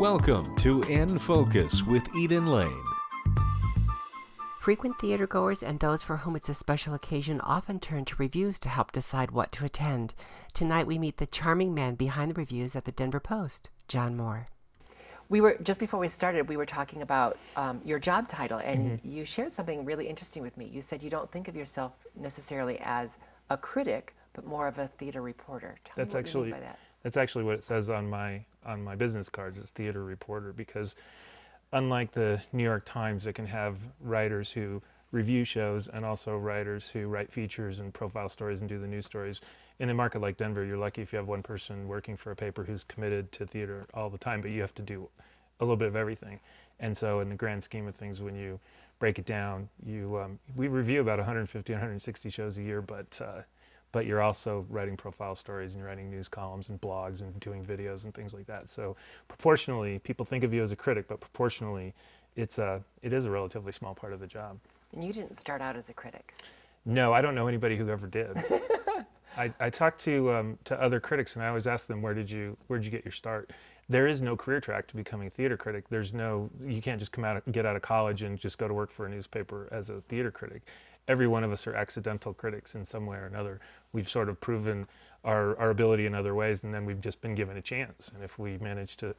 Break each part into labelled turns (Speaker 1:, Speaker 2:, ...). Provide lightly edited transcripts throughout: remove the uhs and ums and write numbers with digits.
Speaker 1: Welcome to In Focus with Eden Lane.
Speaker 2: Frequent theatergoers and those for whom it's a special occasion often turn to reviews to help decide what to attend. Tonight we meet the charming man behind the reviews at the Denver Post, John Moore. Just before we started, we were talking about your job title, and you shared something really interesting with me. You said you don't think of yourself necessarily as a critic, but more of a theater reporter. Tell me what you mean by that.
Speaker 3: That's actually what it says on my business cards, is theater reporter, because unlike the New York Times, that can have writers who review shows and also writers who write features and profile stories and do the news stories. In a market like Denver, you're lucky if you have one person working for a paper who's committed to theater all the time, but you have to do a little bit of everything. And so in the grand scheme of things, when you break it down, we review about 150, 160 shows a year, but you're also writing profile stories and you're writing news columns and blogs and doing videos and things like that. So proportionally, people think of you as a critic, but proportionally, it is a relatively small part of the job.
Speaker 2: And you didn't start out as a critic.
Speaker 3: No, I don't know anybody who ever did. I talked to other critics, and I always ask them, where'd you get your start? There is no career track to becoming a theater critic. You can't just get out of college and just go to work for a newspaper as a theater critic. Every one of us are accidental critics in some way or another. We've sort of proven our ability in other ways, and then we've just been given a chance. And if we manage to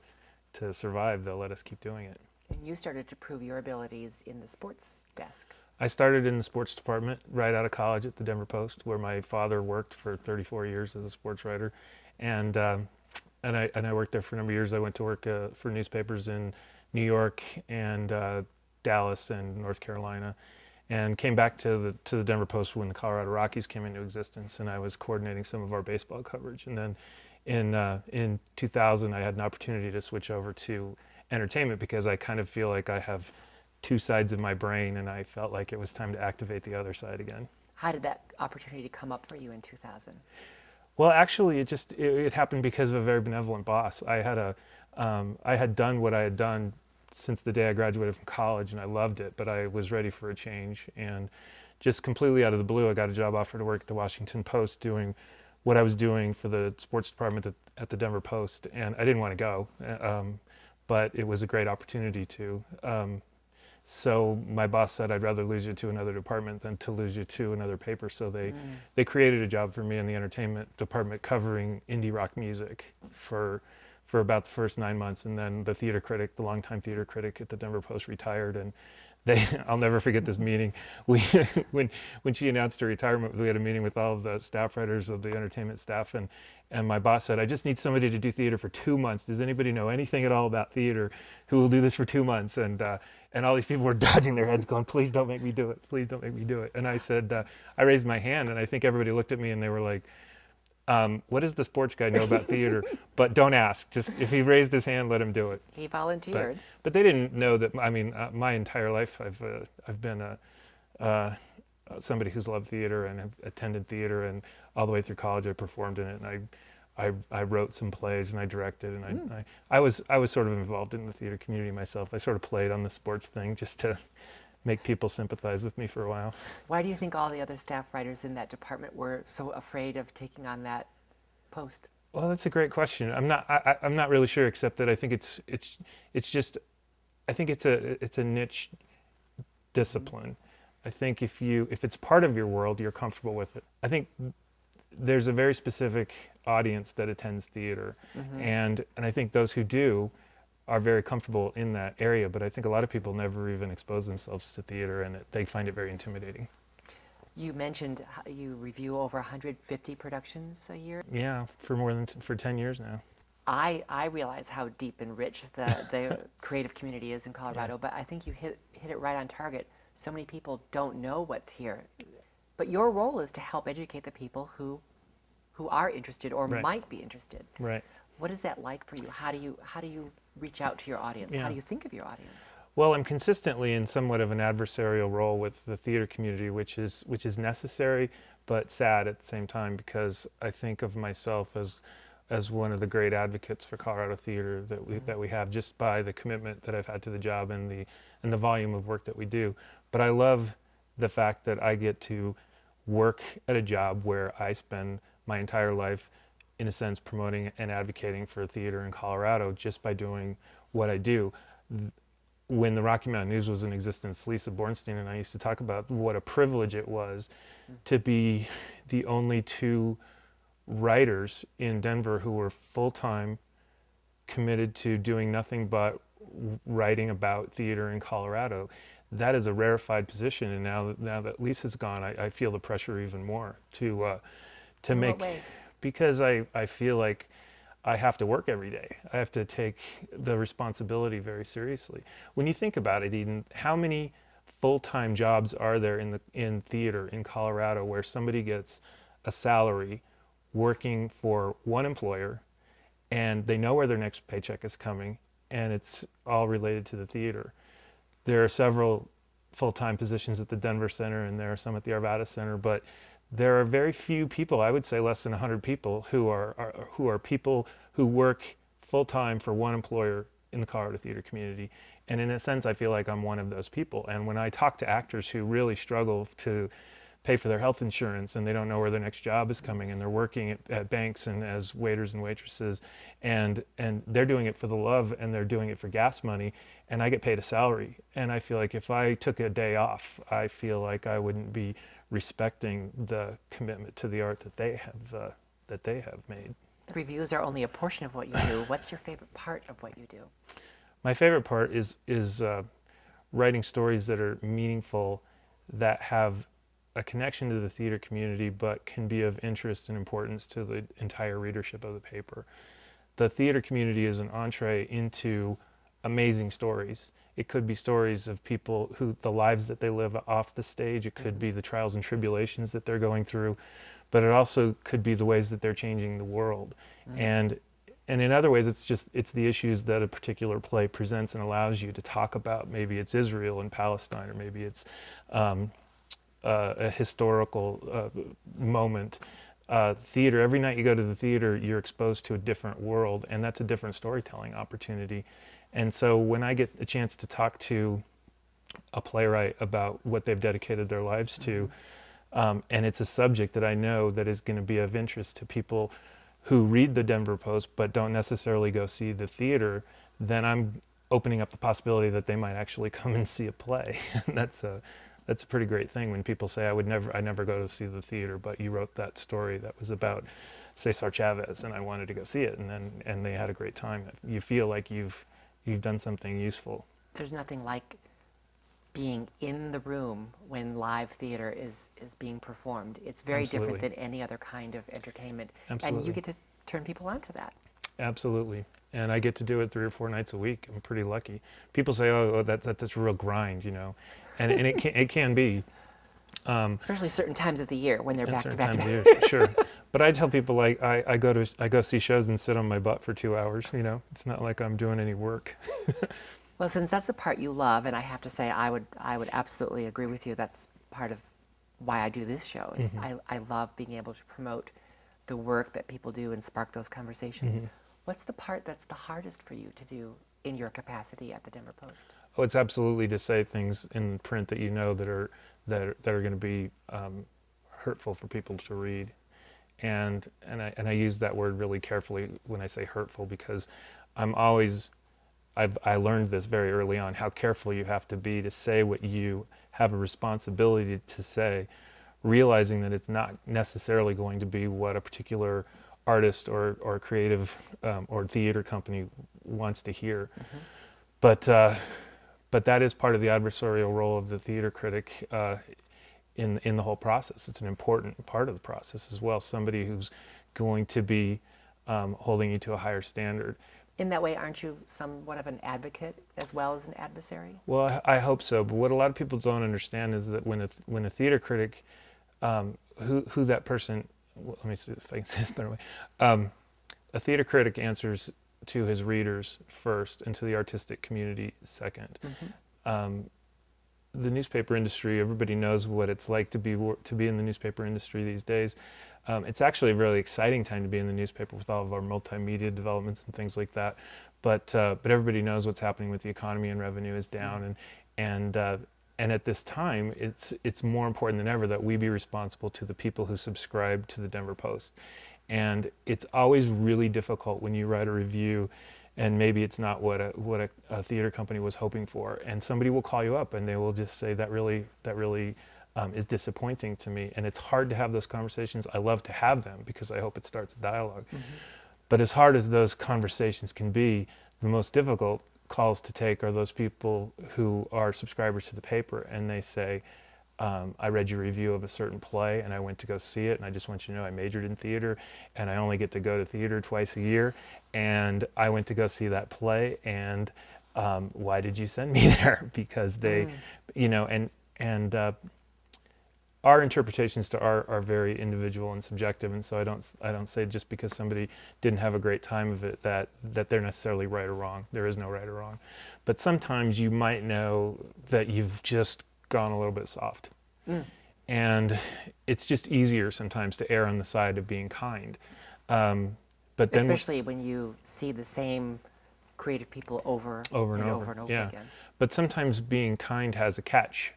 Speaker 3: survive, they'll let us keep doing it.
Speaker 2: And you started to prove your abilities in the sports desk.
Speaker 3: I started in the sports department right out of college at the Denver Post, where my father worked for 34 years as a sports writer, and I worked there for a number of years. I went to work for newspapers in New York and Dallas and North Carolina, and came back to the Denver Post when the Colorado Rockies came into existence, and I was coordinating some of our baseball coverage. And then in 2000, I had an opportunity to switch over to entertainment, because I kind of feel like I have two sides of my brain, and I felt like it was time to activate the other side again.
Speaker 2: How did that opportunity come up for you in 2000?
Speaker 3: Well, actually, it happened because of a very benevolent boss. I had done what I had done since the day I graduated from college, and I loved it, but I was ready for a change. And just completely out of the blue, I got a job offer to work at the Washington Post doing what I was doing for the sports department at the Denver Post, and I didn't want to go, but it was a great opportunity to. So my boss said, I'd rather lose you to another department than to lose you to another paper. So they created a job for me in the entertainment department covering indie rock music for about the first 9 months. And then the longtime theater critic at the Denver Post retired, and I'll never forget this meeting. When she announced her retirement, we had a meeting with all of the staff writers of the entertainment staff, and my boss said, I just need somebody to do theater for 2 months. Does anybody know anything at all about theater who will do this for 2 months? And all these people were dodging their heads going, please don't make me do it. Please don't make me do it. And I said, I raised my hand, and I think everybody looked at me and they were like, what does the sports guy know about theater? But don't ask. Just if he raised his hand, let him do it.
Speaker 2: He volunteered.
Speaker 3: But they didn't know that. I mean, my entire life, I've been somebody who's loved theater and have attended theater, and all the way through college, I performed in it, and I wrote some plays and I directed, and I was sort of involved in the theater community myself. I sort of played on the sports thing just to make people sympathize with me for a while. Why
Speaker 2: do you think all the other staff writers in that department were so afraid of taking on that post?
Speaker 3: Well, that's a great question. I'm not really sure, except that I think it's a niche discipline. I think if it's part of your world, you're comfortable with it. I think there's a very specific audience that attends theater, and I think those who do are very comfortable in that area, but I think a lot of people never even expose themselves to theater, and they find it very intimidating.
Speaker 2: You mentioned you review over 150 productions a year?
Speaker 3: Yeah, for 10 years now.
Speaker 2: I realize how deep and rich the creative community is in Colorado, but I think you hit it right on target. So many people don't know what's here. But your role is to help educate the people who are interested or might be interested.
Speaker 3: Right.
Speaker 2: What is that like for you? How do you reach out to your audience?
Speaker 3: Yeah.
Speaker 2: How do you think of your audience?
Speaker 3: Well, I'm consistently in somewhat of an adversarial role with the theater community, which is necessary but sad at the same time, because I think of myself as one of the great advocates for Colorado theater that we have, just by the commitment that I've had to the job and the volume of work that we do. But I love the fact that I get to work at a job where I spend my entire life, in a sense, promoting and advocating for theater in Colorado, just by doing what I do. When the Rocky Mountain News was in existence, Lisa Bornstein and I used to talk about what a privilege it was to be the only two writers in Denver who were full-time committed to doing nothing but writing about theater in Colorado. That is a rarefied position, and now that Lisa's gone, I feel the pressure even more to make, because I feel like I have to work every day. I have to take the responsibility very seriously. When you think about it, Eden, how many full-time jobs are there in theater in Colorado where somebody gets a salary working for one employer and they know where their next paycheck is coming, and it's all related to the theater? There are several full-time positions at the Denver Center, and there are some at the Arvada Center, but there are very few people, I would say less than 100 people, who are people who work full-time for one employer in the Colorado theater community. And in a sense, I feel like I'm one of those people. And when I talk to actors who really struggle to pay for their health insurance, and they don't know where their next job is coming, and they're working at banks and as waiters and waitresses, and they're doing it for the love, and they're doing it for gas money, and I get paid a salary. And I feel like if I took a day off, I feel like I wouldn't be respecting the commitment to the art that they have made.
Speaker 2: The reviews are only a portion of what you do. What's your favorite part of what you do?
Speaker 3: My favorite part is writing stories that are meaningful, that have a connection to the theater community, but can be of interest and importance to the entire readership of the paper. The theater community is an entree into amazing stories. It could be stories of people the lives that they live off the stage. It could be the trials and tribulations that they're going through, but it also could be the ways that they're changing the world. And in other ways, it's the issues that a particular play presents and allows you to talk about. Maybe it's Israel and Palestine, or maybe it's a historical moment. Theater, every night you go to the theater, you're exposed to a different world, and that's a different storytelling opportunity. And so when I get a chance to talk to a playwright about what they've dedicated their lives to, and it's a subject that I know that is going to be of interest to people who read the Denver Post but don't necessarily go see the theater, then I'm opening up the possibility that they might actually come and see a play. That's a pretty great thing when people say, I never go to see the theater, but you wrote that story that was about Cesar Chavez, and I wanted to go see it, and they had a great time. You feel like you've done something useful.
Speaker 2: There's nothing like being in the room when live theater is being performed. It's very different than any other kind of entertainment. And you get to turn people on to that.
Speaker 3: Absolutely. And I get to do it 3 or 4 nights a week. I'm pretty lucky. People say, oh, that's a real grind, you know. And it can be.
Speaker 2: Especially certain times of the year when they're back to back.
Speaker 3: Sure. But I tell people, like, I go see shows and sit on my butt for 2 hours, you know. It's not like I'm doing any work.
Speaker 2: Well, since that's the part you love, and I have to say I would absolutely agree with you. That's part of why I do this show. Is I love being able to promote the work that people do and spark those conversations. What's the part that's the hardest for you to do in your capacity at the Denver Post?
Speaker 3: Oh, it's absolutely to say things in print that you know that are going to be hurtful for people to read, and I use that word really carefully when I say hurtful, because I learned this very early on, how careful you have to be to say what you have a responsibility to say, realizing that it's not necessarily going to be what a particular artist or creative or theater company wants to hear. But that is part of the adversarial role of the theater critic in the whole process. It's an important part of the process as well, somebody who's going to be holding you to a higher standard.
Speaker 2: In that way, aren't you somewhat of an advocate as well as an adversary?
Speaker 3: Well, I hope so. But what a lot of people don't understand is that when a theater critic, who that person, well, let me see if I can say this better way. A theater critic answers to his readers first, and to the artistic community second. The newspaper industry, everybody knows what it's like to be in the newspaper industry these days. It's actually a really exciting time to be in the newspaper with all of our multimedia developments and things like that. But everybody knows what's happening with the economy, and revenue is down, and at this time, it's more important than ever that we be responsible to the people who subscribe to the Denver Post. And it's always really difficult when you write a review and maybe it's not what a theater company was hoping for, and somebody will call you up and they will just say that really is disappointing to me. And it's hard to have those conversations. I love to have them because I hope it starts a dialogue. But as hard as those conversations can be, the most difficult calls to take are those people who are subscribers to the paper, and they say, I read your review of a certain play and I went to go see it, and I just want you to know I majored in theater and I only get to go to theater twice a year, and I went to go see that play, and why did you send me there? Because they, you know, and our interpretations to art are very individual and subjective, and so I don't say just because somebody didn't have a great time of it that they're necessarily right or wrong. There is no right or wrong. But sometimes you might know that you've just gone a little bit soft. And it's just easier sometimes to err on the side of being kind. But then
Speaker 2: especially when you see the same creative people over and over again.
Speaker 3: But sometimes being kind has a catch.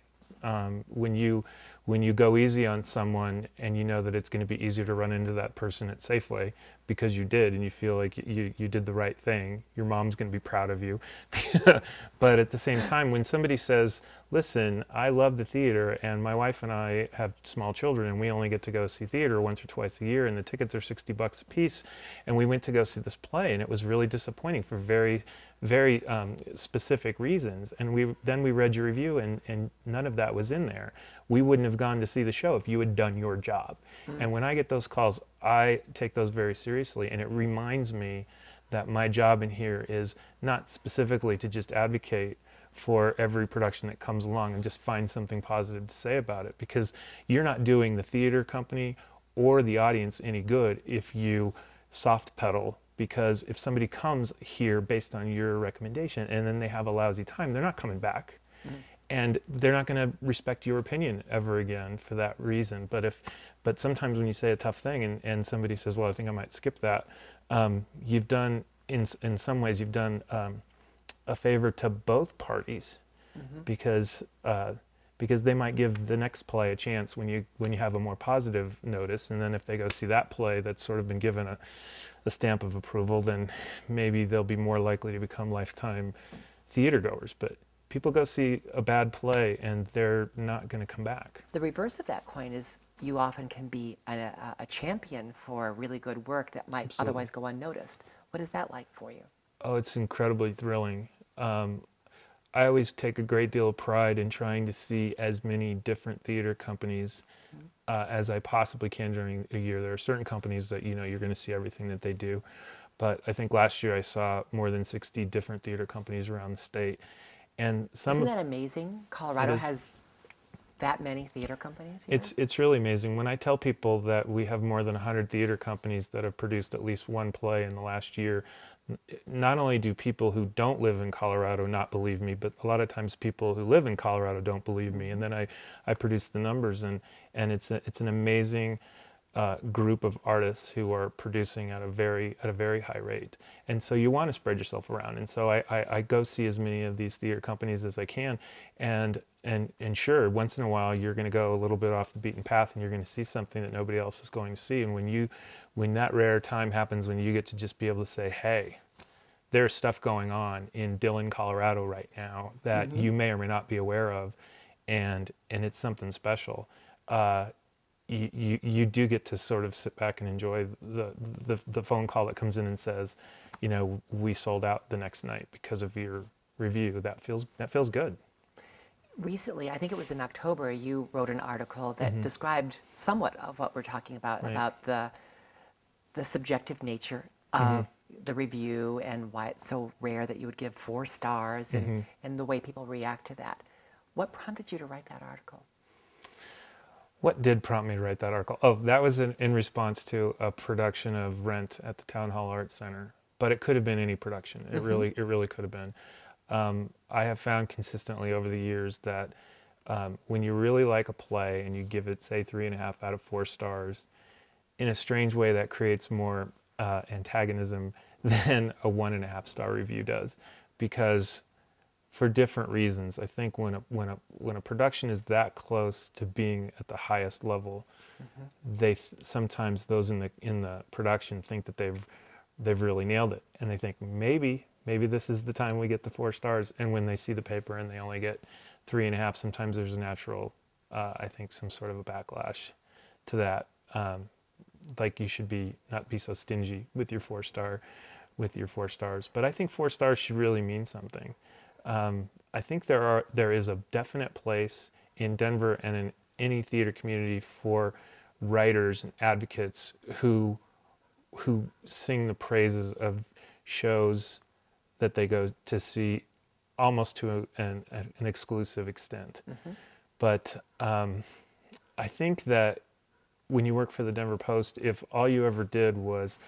Speaker 3: When you go easy on someone and you know that it's going to be easier to run into that person at Safeway because you did, and you feel like you did the right thing, your mom's going to be proud of you. But at the same time, when somebody says, listen, I love the theater and my wife and I have small children and we only get to go see theater once or twice a year and the tickets are $60 a piece, and we went to go see this play and it was really disappointing for very specific reasons, and then we read your review and none of that was in there. We wouldn't have gone to see the show if you had done your job. And when I get those calls, I take those very seriously, and it reminds me that my job in here is not specifically to just advocate for every production that comes along and just find something positive to say about it, because you're not doing the theater company or the audience any good if you soft pedal. Because if somebody comes here based on your recommendation and then they have a lousy time, they're not coming back. And they're not going to respect your opinion ever again for that reason. But sometimes when you say a tough thing and somebody says, well, I think I might skip that, you've done, in some ways, you've done a favor to both parties, because they might give the next play a chance when you have a more positive notice, and then if they go see that play that's sort of been given a stamp of approval, then maybe they'll be more likely to become lifetime theater goers. But people go see a bad play and they're not going to come back.
Speaker 2: The reverse of that coin is you often can be a champion for really good work that might otherwise go unnoticed. What is that like for you? Oh,
Speaker 3: it's incredibly thrilling. I always take a great deal of pride in trying to see as many different theater companies as I possibly can during a year. There are certain companies that you're going to see everything that they do, but I think last year I saw more than 60 different theater companies around the state. And
Speaker 2: isn't that amazing? Colorado has that many theater companies here?
Speaker 3: It's really amazing. When I tell people that we have more than 100 theater companies that have produced at least one play in the last year, not only do people who don't live in Colorado not believe me, but a lot of times people who live in Colorado don't believe me. And then I produce the numbers, and it's an amazing group of artists who are producing at a very high rate. And so you want to spread yourself around. And so I go see as many of these theater companies as I can. And sure, once in a while you're going to go a little bit off the beaten path and you're going to see something that nobody else is going to see. And when that rare time happens, when you get to just be able to say, hey, there's stuff going on in Dillon, Colorado right now that you may or may not be aware of, and it's something special. You do get to sort of sit back and enjoy the phone call that comes in and says, we sold out the next night because of your review. That feels good.
Speaker 2: Recently, I think it was in October, you wrote an article that described somewhat of what we're talking about, about the subjective nature of the review and why it's so rare that you would give 4 stars and the way people react to that. What prompted you to write that article?
Speaker 3: What did prompt me to write that article? Oh, that was in response to a production of Rent at the Town Hall Arts Center. But it could have been any production. It really could have been. I have found consistently over the years that when you really like a play and you give it, say, 3.5 out of 4 stars, in a strange way that creates more antagonism than a 1.5 star review does, because for different reasons. I think when a production is that close to being at the highest level, sometimes those in the production think that they've they've really nailed it. And they think, maybe this is the time we get the 4 stars. And when they see the paper and they only get 3.5, sometimes there's a natural, I think, some sort of a backlash to that. Like you should not be so stingy with your 4 stars. But I think 4 stars should really mean something. I think there is a definite place in Denver and in any theater community for writers and advocates who sing the praises of shows that they go to see almost to an exclusive extent. Mm-hmm. But I think that when you work for the Denver Post, if all you ever did was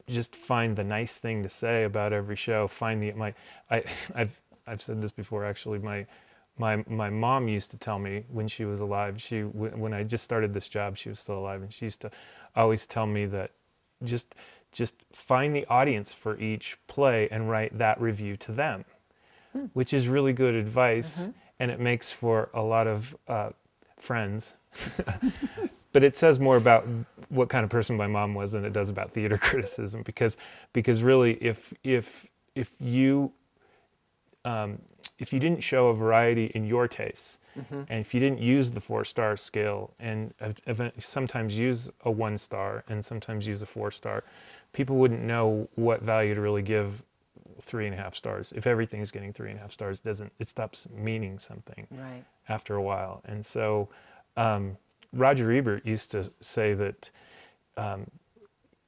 Speaker 3: just find the nice thing to say about every show, I've said this before actually, my mom used to tell me when she was alive, when I just started this job, she was still alive, and she used to always tell me that just find the audience for each play and write that review to them, which is really good advice, and it makes for a lot of friends. But it says more about what kind of person my mom was than it does about theater criticism, because really if you didn't show a variety in your tastes, and if you didn't use the 4-star scale and sometimes use a 1 star and sometimes use a 4 star, people wouldn't know what value to really give 3.5 stars. If everything's getting 3.5 stars, it stops meaning something after a while. And so Roger Ebert used to say that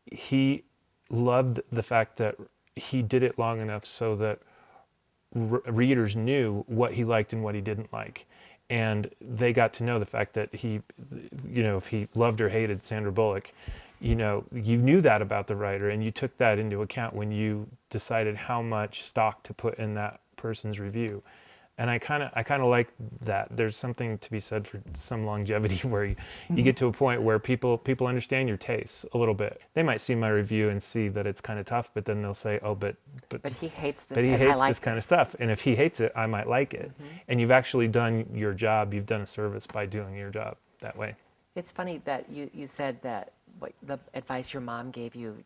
Speaker 3: he loved the fact that he did it long enough so that readers knew what he liked and what he didn't like, and they got to know the fact that he, if he loved or hated Sandra Bullock, you knew that about the writer, and you took that into account when you decided how much stock to put in that person's review. And I kind of like that. There's something to be said for some longevity where you get to a point where people understand your tastes a little bit. They might see my review and see that it's kind of tough, but then they'll say, oh, but
Speaker 2: he hates this.
Speaker 3: But he hates
Speaker 2: like
Speaker 3: this kind of stuff. And if he hates it, I might like it. And you've actually done your job. You've done a service by doing your job that way.
Speaker 2: It's funny that you said that the advice your mom gave you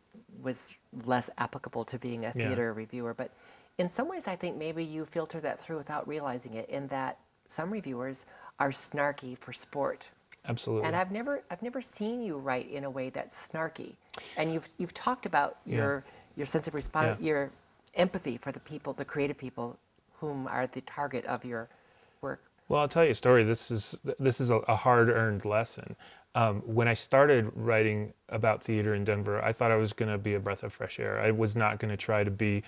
Speaker 2: was less applicable to being a theater reviewer, but in some ways, I think maybe you filter that through without realizing it, in that some reviewers are snarky for sport.
Speaker 3: Absolutely.
Speaker 2: And I've never seen you write in a way that's snarky. And you've talked about your sense of your empathy for the people, the creative people, whom are the target of your work.
Speaker 3: Well, I'll tell you a story. This is a hard-earned lesson. When I started writing about theater in Denver, I thought I was going to be a breath of fresh air. I was not going to try to be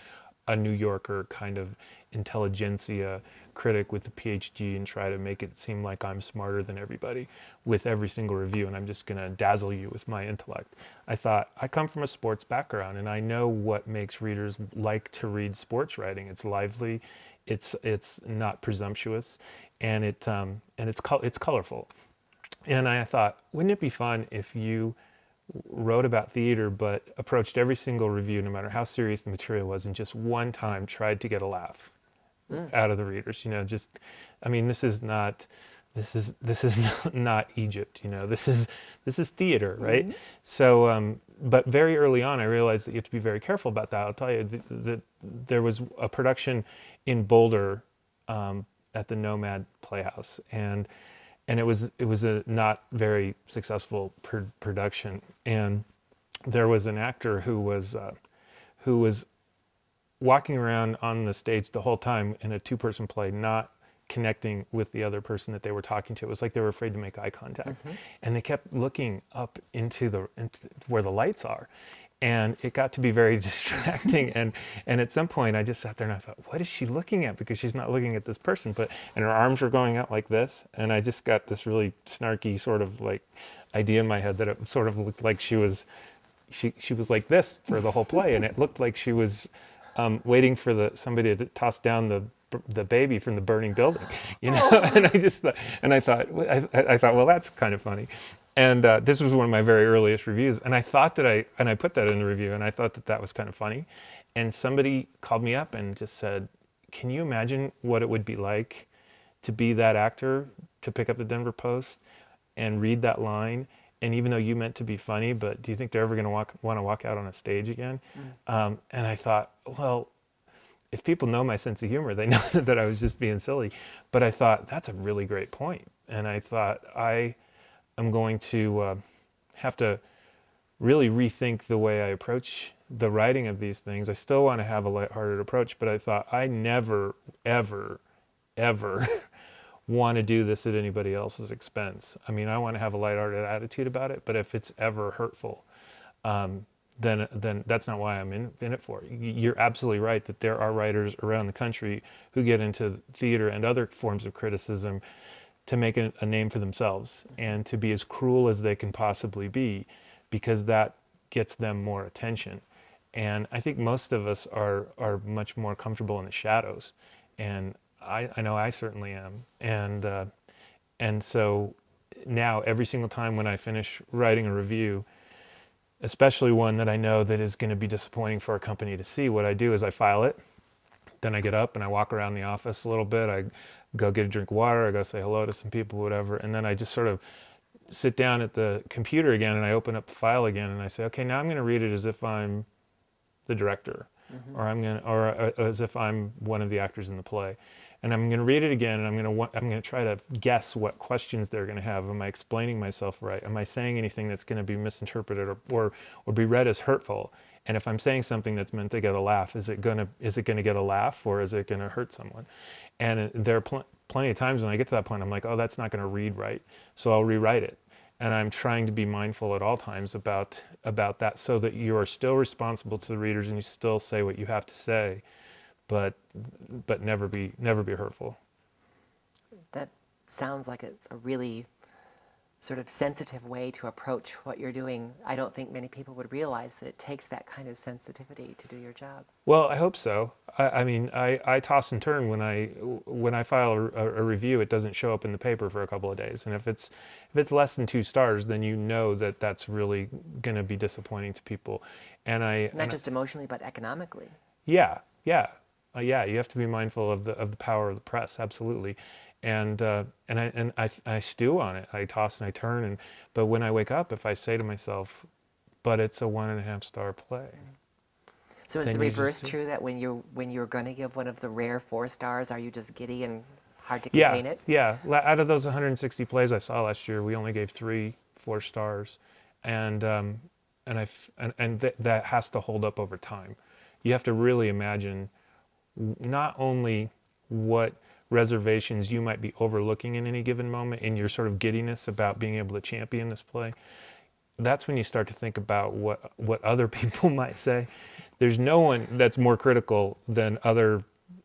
Speaker 3: a New Yorker kind of intelligentsia critic with a PhD and try to make it seem like I'm smarter than everybody with every single review, and I'm just going to dazzle you with my intellect. I thought, I come from a sports background, and I know what makes readers like to read sports writing. It's lively, it's not presumptuous, and it's colorful. And I thought, wouldn't it be fun if you wrote about theater but approached every single review, no matter how serious the material was, and just one time tried to get a laugh out of the readers. This is not Egypt. This is theater, right? Mm-hmm. So but very early on I realized that you have to be very careful about that. I'll tell you that there was a production in Boulder at the Nomad Playhouse, and it was a not very successful production, and there was an actor who was walking around on the stage the whole time in a 2-person play, not connecting with the other person that they were talking to. It was like they were afraid to make eye contact, and they kept looking up into where the lights are. And it got to be very distracting. And at some point I just sat there and I thought, what is she looking at? Because she's not looking at this person, and her arms were going out like this. And I just got this really snarky sort of like idea in my head that it sort of looked like she was like this for the whole play. And it looked like she was waiting for somebody to toss down the baby from the burning building, And I thought, well, that's kind of funny. And this was one of my very earliest reviews, and I thought that I put that in the review, and I thought that was kind of funny. And somebody called me up and just said, can you imagine what it would be like to be that actor, to pick up the Denver Post and read that line and even though you meant to be funny, but do you think they're ever going to want to walk out on a stage again? And I thought, well, if people know my sense of humor, they know that I was just being silly. But I thought, that's a really great point. And I thought, I am going to have to really rethink the way I approach the writing of these things. I still want to have a lighthearted approach, but I thought, I never, ever, ever want to do this at anybody else's expense. I mean, I want to have a lighthearted attitude about it, but if it's ever hurtful, then that's not why I'm in it for. You're absolutely right that there are writers around the country who get into theater and other forms of criticism to make a name for themselves and to be as cruel as they can possibly be, because that gets them more attention. And I think most of us are much more comfortable in the shadows, and I know I certainly am. And so now every single time when I finish writing a review, especially one that I know that is going to be disappointing for a company to see, what I do is I file it. Then I get up and I walk around the office a little bit. I go get a drink of water. I go say hello to some people, whatever. And then I just sort of sit down at the computer again and I open up the file again and I say, okay, now I'm going to read it as if I'm the director, or as if I'm one of the actors in the play. And I'm going to read it again, and I'm going to try to guess what questions they're going to have. Am I explaining myself right? Am I saying anything that's going to be misinterpreted or be read as hurtful? And if I'm saying something that's meant to get a laugh, is it going to get a laugh, or is it going to hurt someone? And there are plenty of times when I get to that point, I'm like, oh, that's not going to read right, so I'll rewrite it. And I'm trying to be mindful at all times about that, so that you are still responsible to the readers and you still say what you have to say, but never be hurtful.
Speaker 2: That sounds like it's a really sort of sensitive way to approach what you're doing. I don't think many people would realize that it takes that kind of sensitivity to do your job.
Speaker 3: Well, I hope so. I mean, I toss and turn when I file a review. It doesn't show up in the paper for a couple of days, and if it's less than 2 stars, then you know that that's really going to be disappointing to people. And
Speaker 2: not just emotionally, but economically.
Speaker 3: Yeah. You have to be mindful of the power of the press, absolutely. And I stew on it. I toss and I turn, but when I wake up, if I say to myself, but it's a 1.5 star play.
Speaker 2: So is the reverse true, that when you're going to give one of the rare 4 stars, are you just giddy and hard to contain it?
Speaker 3: Yeah. Out of those 160 plays I saw last year, we only gave 3 4 stars, and that has to hold up over time. You have to really imagine not only what reservations you might be overlooking in any given moment in your sort of giddiness about being able to champion this play. That's when you start to think about what other people might say. There's no one that's more critical than other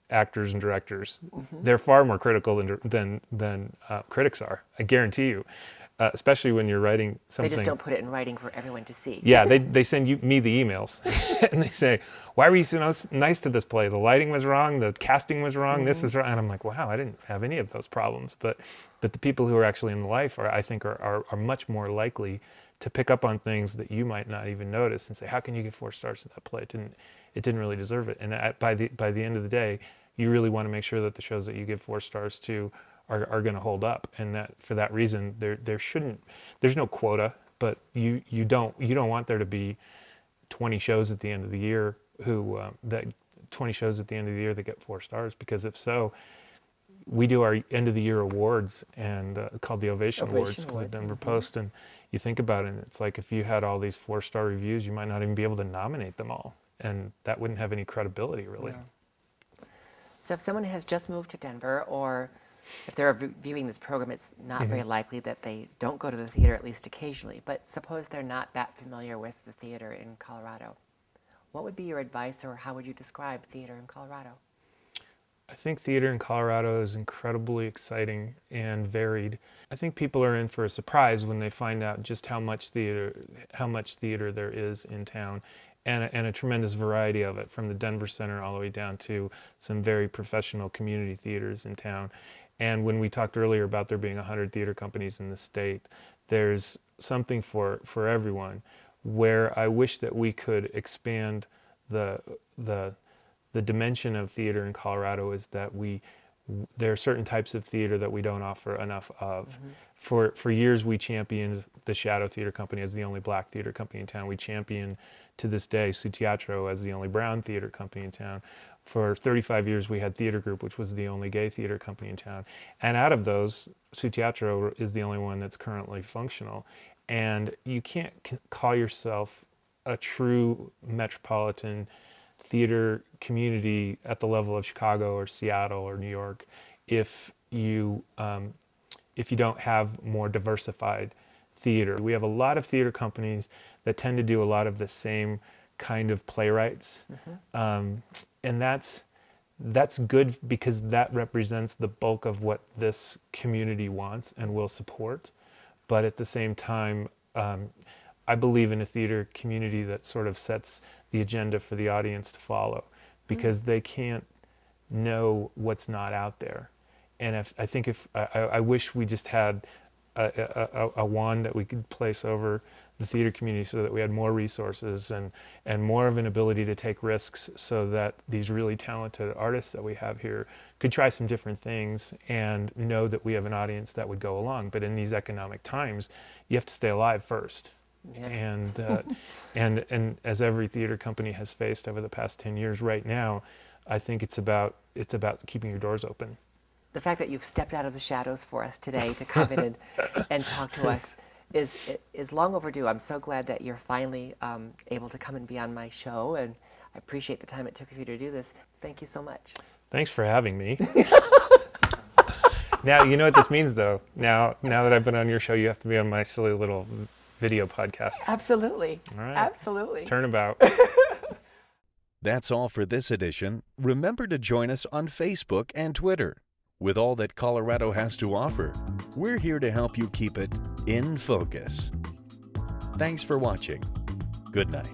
Speaker 3: actors and directors. They're far more critical than critics are, I guarantee you. Especially when you're writing something.
Speaker 2: They just don't put it in writing for everyone to see.
Speaker 3: Yeah, they send me the emails, and they say, why were you so nice to this play? The lighting was wrong, the casting was wrong, this was wrong. And I'm like, wow, I didn't have any of those problems. But the people who are actually in life I think are much more likely to pick up on things that you might not even notice and say, how can you give 4 stars to that play? It didn't really deserve it. And by the end of the day, you really want to make sure that the shows that you give 4 stars to are going to hold up, and that for that reason there's no quota, but you don't want there to be 20 shows at the end of the year that 20 shows at the end of the year that get 4 stars, because if so, we do our end of the year awards and called the Ovation Awards for the Denver Post, and you think about it, and it's like if you had all these 4-star reviews, you might not even be able to nominate them all, and that wouldn't have any credibility really.
Speaker 2: Yeah. So if someone has just moved to Denver, or if they're viewing this program, it's not very likely that they don't go to the theater at least occasionally. But suppose they're not that familiar with the theater in Colorado. What would be your advice, or how would you describe theater in Colorado?
Speaker 3: I think theater in Colorado is incredibly exciting and varied. I think people are in for a surprise when they find out just how much theater there is in town, and a tremendous variety of it, from the Denver Center all the way down to some very professional community theaters in town. And when we talked earlier about there being 100 theater companies in the state, there's something for everyone. Where I wish that we could expand the dimension of theater in Colorado is that we there are certain types of theater that we don't offer enough of. For years, we championed the Shadow Theater Company as the only black theater company in town. We champion to this day Su Teatro as the only brown theater company in town. For 35 years, we had Theater Group, which was the only gay theater company in town. And out of those, Su Teatro is the only one that's currently functional. And you can't call yourself a true metropolitan theater community at the level of Chicago or Seattle or New York if you don't have more diversified theater. We have a lot of theater companies that tend to do a lot of the same kind of playwrights, and that's good because that represents the bulk of what this community wants and will support. But at the same time, I believe in a theater community that sort of sets the agenda for the audience to follow, because they can't know what's not out there. And I wish we just had a wand that we could place over the theater community so that we had more resources and more of an ability to take risks, so that these really talented artists that we have here could try some different things and know that we have an audience that would go along. But in these economic times, you have to stay alive first. Yeah. And as every theater company has faced over the past 10 years, right now, I think it's about keeping your doors open.
Speaker 2: The fact that you've stepped out of the shadows for us today to come in and talk to us is long overdue. I'm so glad that you're finally able to come and be on my show, and I appreciate the time it took for you to do this. Thank you so much.
Speaker 3: Thanks for having me. Now, you know what this means, though. Now that I've been on your show, you have to be on my silly little video podcast.
Speaker 2: Absolutely.
Speaker 3: All right.
Speaker 2: Absolutely.
Speaker 3: Turnabout.
Speaker 1: That's all for this edition. Remember to join us on Facebook and Twitter. With all that Colorado has to offer, we're here to help you keep it in focus. Thanks for watching. Good night.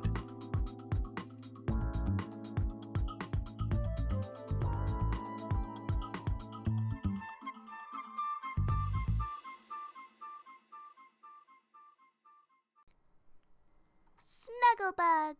Speaker 4: Snugglebug.